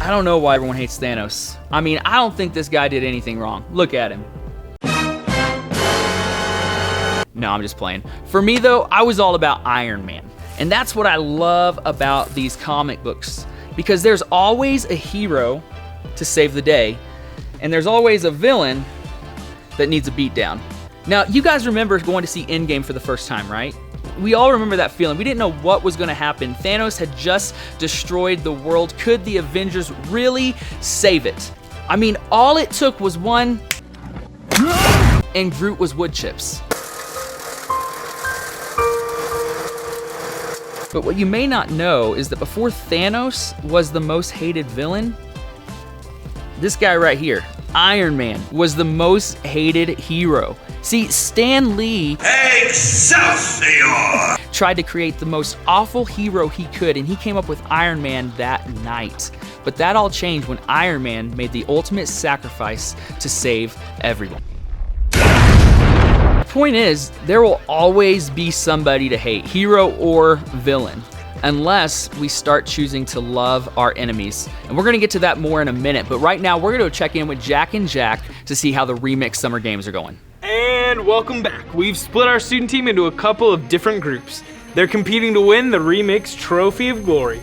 I don't know why everyone hates Thanos. I mean, I don't think this guy did anything wrong. Look at him. No, I'm just playing. For me though, I was all about Iron Man. And that's what I love about these comic books. Because there's always a hero to save the day, and there's always a villain that needs a beatdown. Now, you guys remember going to see Endgame for the first time, right? We all remember that feeling. We didn't know what was gonna happen. Thanos had just destroyed the world. Could the Avengers really save it? I mean, all it took was one, and Groot was wood chips. But what you may not know is that before Thanos was the most hated villain, this guy right here, Iron Man, was the most hated hero. See, Stan Lee Excelsior tried to create the most awful hero he could, and he came up with Iron Man that night. But that all changed when Iron Man made the ultimate sacrifice to save everyone. The point is, there will always be somebody to hate, hero or villain, unless we start choosing to love our enemies. And we're gonna get to that more in a minute, but right now we're gonna check in with Jack and Jack to see how the Remix Summer Games are going. And welcome back. We've split our student team into a couple of different groups. They're competing to win the Remix Trophy of Glory.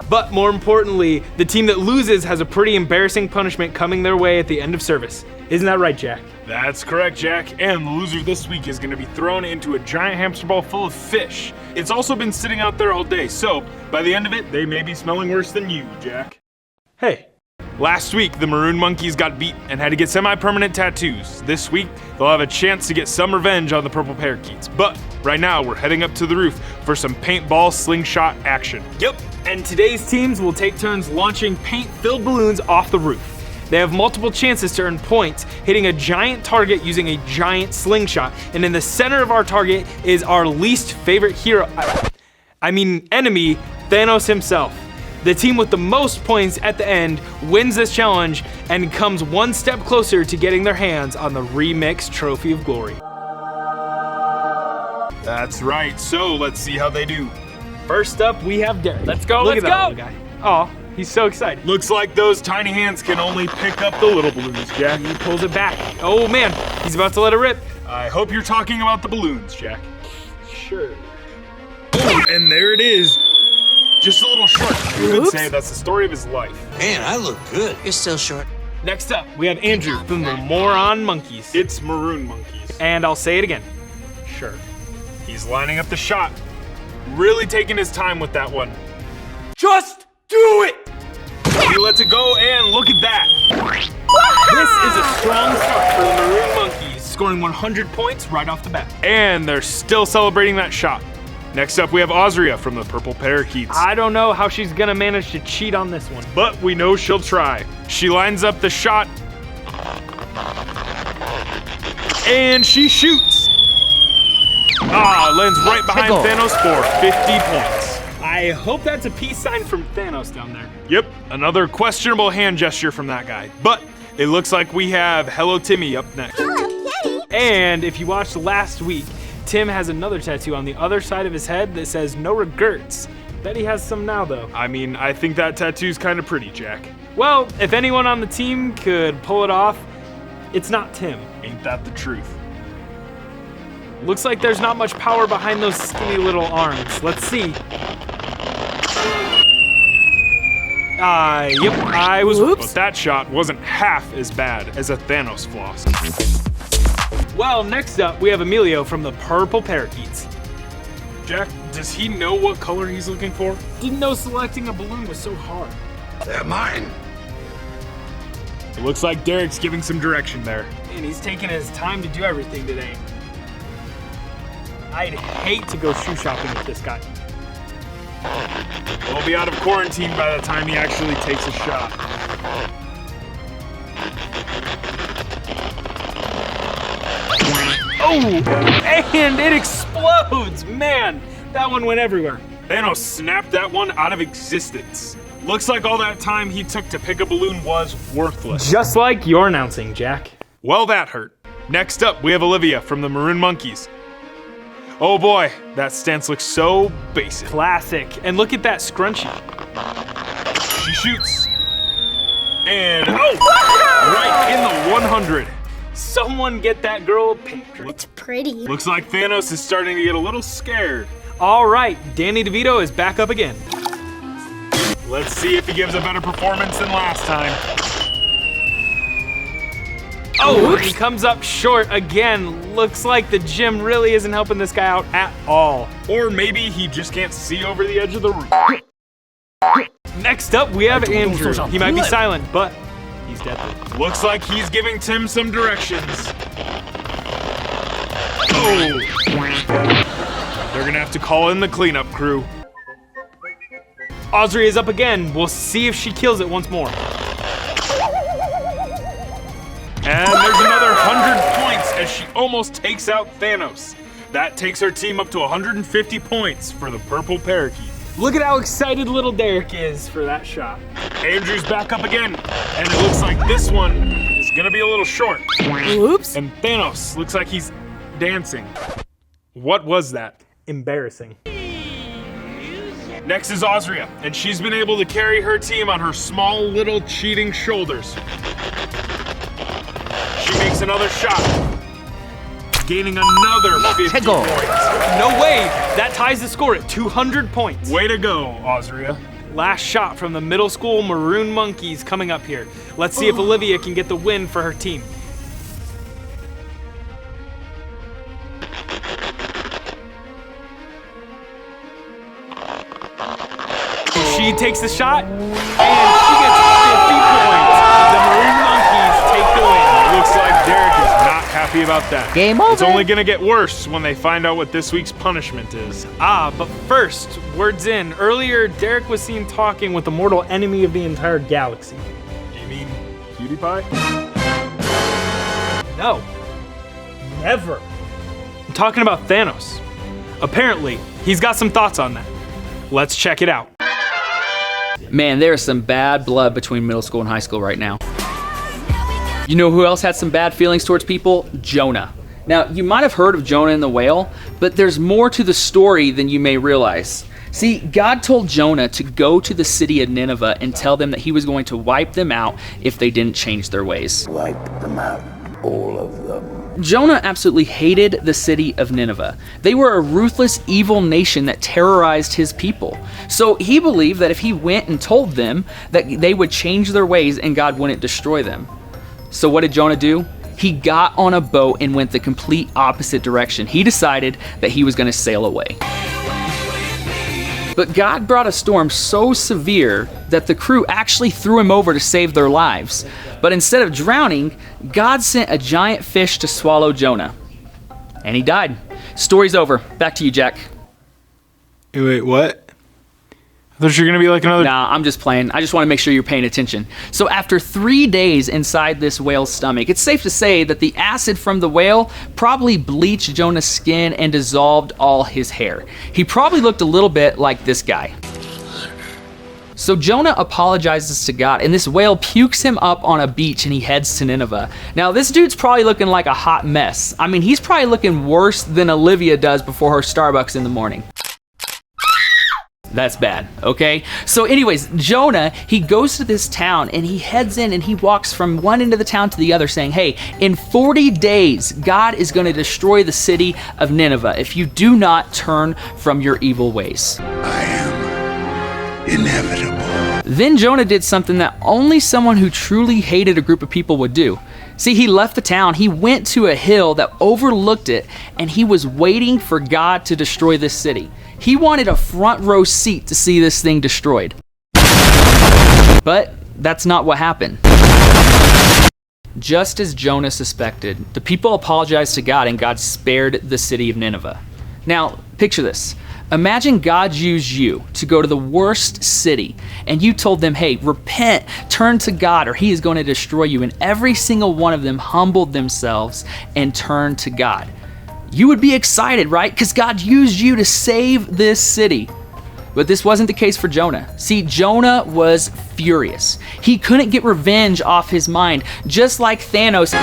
But more importantly, the team that loses has a pretty embarrassing punishment coming their way at the end of service. Isn't that right, Jack? That's correct, Jack. And the loser this week is going to be thrown into a giant hamster ball full of fish. It's also been sitting out there all day, so by the end of it, they may be smelling worse than you, Jack. Hey. Last week, the Maroon Monkeys got beat and had to get semi-permanent tattoos. This week, they'll have a chance to get some revenge on the Purple Parakeets. But right now, we're heading up to the roof for some paintball slingshot action. Yep, and today's teams will take turns launching paint-filled balloons off the roof. They have multiple chances to earn points, hitting a giant target using a giant slingshot. And in the center of our target is our least favorite hero, enemy, Thanos himself. The team with the most points at the end wins this challenge and comes one step closer to getting their hands on the Remix Trophy of Glory. That's right, so let's see how they do. First up, we have Derek. Let's go, Look let's at that go. little guy. Oh, he's so excited. Looks like those tiny hands can only pick up the little balloons, Jack. He pulls it back. Oh man, he's about to let it rip. I hope you're talking about the balloons, Jack. Sure. Oh, and there it is. Just a little short. You could say that's the story of his life. Man, I look good. You're still short. Next up, we have Andrew from the Moron Monkeys. It's Maroon Monkeys. And I'll say it again. Sure. He's lining up the shot. Really taking his time with that one. Just do it! He lets it go, and look at that. This is a strong start for the Maroon Monkeys, scoring 100 points right off the bat. And they're still celebrating that shot. Next up, we have Osria from the Purple Parakeets. I don't know how she's gonna manage to cheat on this one. But we know she'll try. She lines up the shot. And she shoots. Lands right behind Thanos for 50 points. I hope that's a peace sign from Thanos down there. Yep, another questionable hand gesture from that guy. But it looks like we have Hello Timmy up next. Hello, Kitty. And if you watched last week, Tim has another tattoo on the other side of his head that says no regrets. Bet he has some now though. I mean, I think that tattoo's kind of pretty, Jack. Well, if anyone on the team could pull it off, it's not Tim. Ain't that the truth? Looks like there's not much power behind those skinny little arms. Let's see. Yep, I was. But that shot wasn't half as bad as a Thanos floss. Well, next up, we have Emilio from the Purple Parakeets. Jack, does he know what color he's looking for? Didn't know selecting a balloon was so hard. They're mine. It looks like Derek's giving some direction there. And he's taking his time to do everything today. I'd hate to go shoe shopping with this guy. We'll be out of quarantine by the time he actually takes a shot. Oh, and it explodes! Man, that one went everywhere. Thanos snapped that one out of existence. Looks like all that time he took to pick a balloon was worthless. Just like your announcing, Jack. Well, that hurt. Next up, we have Olivia from the Maroon Monkeys. Oh boy, that stance looks so basic. Classic. And look at that scrunchie. She shoots. And right in the 100. Someone get that girl a picture. It's pretty. Looks like Thanos is starting to get a little scared. All right, Danny DeVito is back up again. Let's see if he gives a better performance than last time. Oh, he comes up short again. Looks like the gym really isn't helping this guy out at all. Or maybe he just can't see over the edge of the roof. Next up, we have Andrew. He might be silent, but he's deadly. Looks like he's giving Tim some directions. Oh! They're gonna have to call in the cleanup crew. Osri is up again. We'll see if she kills it once more. And there's another 100 points as she almost takes out Thanos. That takes her team up to 150 points for the purple parakeet. Look at how excited little Derek is for that shot. Andrew's back up again, and it looks like this one is gonna be a little short. Oops. And Thanos looks like he's dancing. What was that? Embarrassing. Next is Osria, and she's been able to carry her team on her small little cheating shoulders. She makes another shot, gaining another 50 points. No way! That ties the score at 200 points. Way to go, Osria. Last shot from the middle school Maroon Monkeys coming up here. Let's see if Olivia can get the win for her team. She takes the shot, and she gets 50 points. The Maroon Monkeys take the win. Looks like Derek is not happy about that. Game over. It's only gonna get worse when they find out what this week's punishment is. But first, words in. Earlier, Derek was seen talking with the mortal enemy of the entire galaxy. You mean Cutie Pie? No. Never. I'm talking about Thanos. Apparently, he's got some thoughts on that. Let's check it out. Man, there is some bad blood between middle school and high school right now. You know who else had some bad feelings towards people? Jonah. Now, you might have heard of Jonah and the whale, but there's more to the story than you may realize. See, God told Jonah to go to the city of Nineveh and tell them that he was going to wipe them out if they didn't change their ways. Wipe them out, all of them. Jonah absolutely hated the city of Nineveh. They were a ruthless, evil nation that terrorized his people. So he believed that if he went and told them that they would change their ways and God wouldn't destroy them. So what did Jonah do? He got on a boat and went the complete opposite direction. He decided that he was going to sail away. But God brought a storm so severe that the crew actually threw him over to save their lives. But instead of drowning, God sent a giant fish to swallow Jonah. And he died. Story's over. Back to you, Jack. Wait, what? I thought you were gonna be like another. Nah, I'm just playing. I just want to make sure you're paying attention. So after 3 days inside this whale's stomach, it's safe to say that the acid from the whale probably bleached Jonah's skin and dissolved all his hair. He probably looked a little bit like this guy. So Jonah apologizes to God, and this whale pukes him up on a beach, and he heads to Nineveh. Now, this dude's probably looking like a hot mess. I mean, he's probably looking worse than Olivia does before her Starbucks in the morning. That's bad, okay? So anyways, Jonah, he goes to this town and he heads in and he walks from one end of the town to the other saying, hey, in 40 days, God is going to destroy the city of Nineveh if you do not turn from your evil ways. I am inevitable. Then Jonah did something that only someone who truly hated a group of people would do. See, he left the town, he went to a hill that overlooked it, and he was waiting for God to destroy this city. He wanted a front row seat to see this thing destroyed. But that's not what happened. Just as Jonah suspected, the people apologized to God and God spared the city of Nineveh. Now, picture this. Imagine God used you to go to the worst city and you told them, hey, repent, turn to God or he is going to destroy you. And every single one of them humbled themselves and turned to God. You would be excited, right? Because God used you to save this city. But this wasn't the case for Jonah. See, Jonah was furious. He couldn't get revenge off his mind, just like Thanos.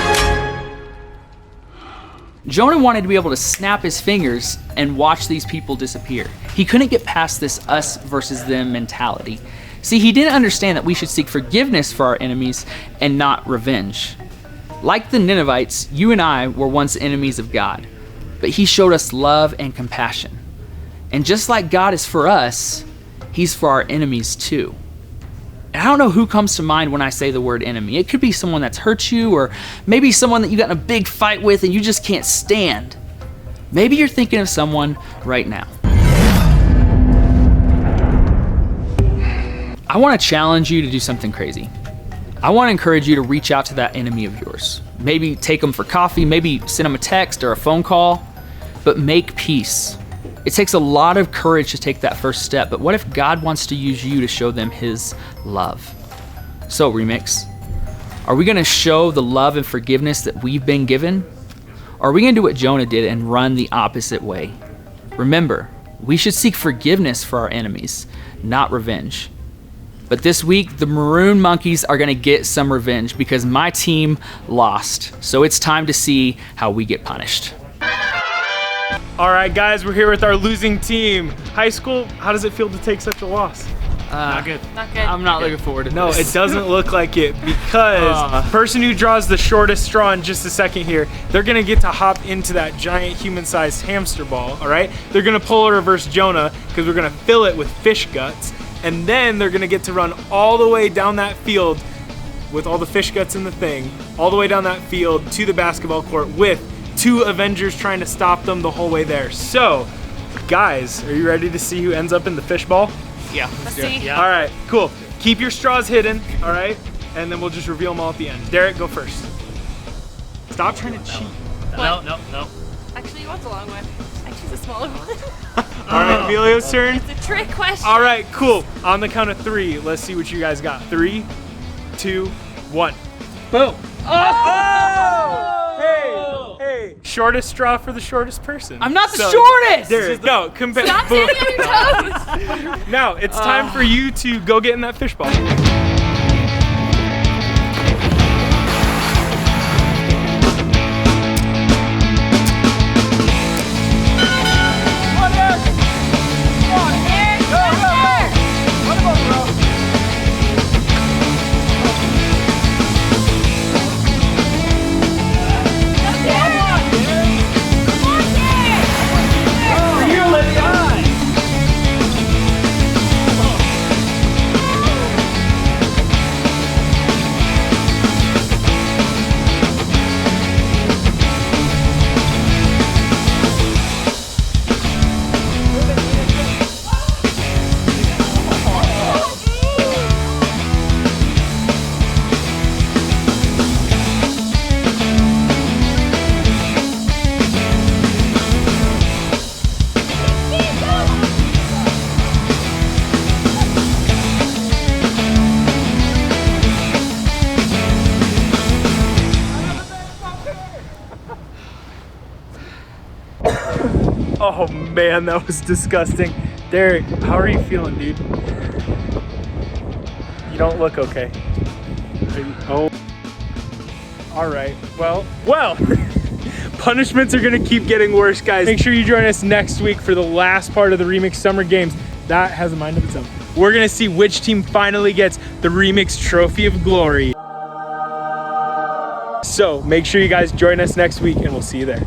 Jonah wanted to be able to snap his fingers and watch these people disappear. He couldn't get past this us versus them mentality. See, he didn't understand that we should seek forgiveness for our enemies and not revenge. Like the Ninevites, you and I were once enemies of God, but he showed us love and compassion. And just like God is for us, he's for our enemies too. And I don't know who comes to mind when I say the word enemy. It could be someone that's hurt you, or maybe someone that you got in a big fight with and you just can't stand. Maybe you're thinking of someone right now. I want to challenge you to do something crazy. I want to encourage you to reach out to that enemy of yours. Maybe take them for coffee, maybe send them a text or a phone call, but make peace. It takes a lot of courage to take that first step, but what if God wants to use you to show them his love? So, Remix, are we going to show the love and forgiveness that we've been given? Or are we going to do what Jonah did and run the opposite way? Remember, we should seek forgiveness for our enemies, not revenge. But this week, the Maroon Monkeys are going to get some revenge because my team lost. So it's time to see how we get punished. All right, guys, we're here with our losing team. High school, how does it feel to take such a loss? Not good. Not good. I'm not looking forward to this. No, it doesn't look like it, because person who draws the shortest straw in just a second here, they're gonna get to hop into that giant human-sized hamster ball, all right? They're gonna pull a reverse Jonah, because we're gonna fill it with fish guts, and then they're gonna get to run all the way down that field with all the fish guts in the thing, all the way down that field to the basketball court with 2 Avengers trying to stop them the whole way there. So, guys, are you ready to see who ends up in the fishball? Yeah. Let's see. Yeah. All right, cool. Keep your straws hidden, all right? And then we'll just reveal them all at the end. Derek, go first. Stop trying to cheat. No. Actually, you want the long one. I choose a smaller one. All right, Emilio's turn. It's a trick question. All right, cool. On the count of 3, let's see what you guys got. 3, 2, 1. Boom. Oh! Hey. Shortest straw for the shortest person. I'm not the shortest! Derek, no, compare. Stop standing on your toes. Now, it's time for you to go get in that fishbowl. Oh man, that was disgusting. Derek, how are you feeling, dude? You don't look okay. Oh. All right, well, punishments are gonna keep getting worse, guys. Make sure you join us next week for the last part of the Remix Summer Games. That has a mind of its own. We're gonna see which team finally gets the Remix Trophy of Glory. So make sure you guys join us next week and we'll see you there.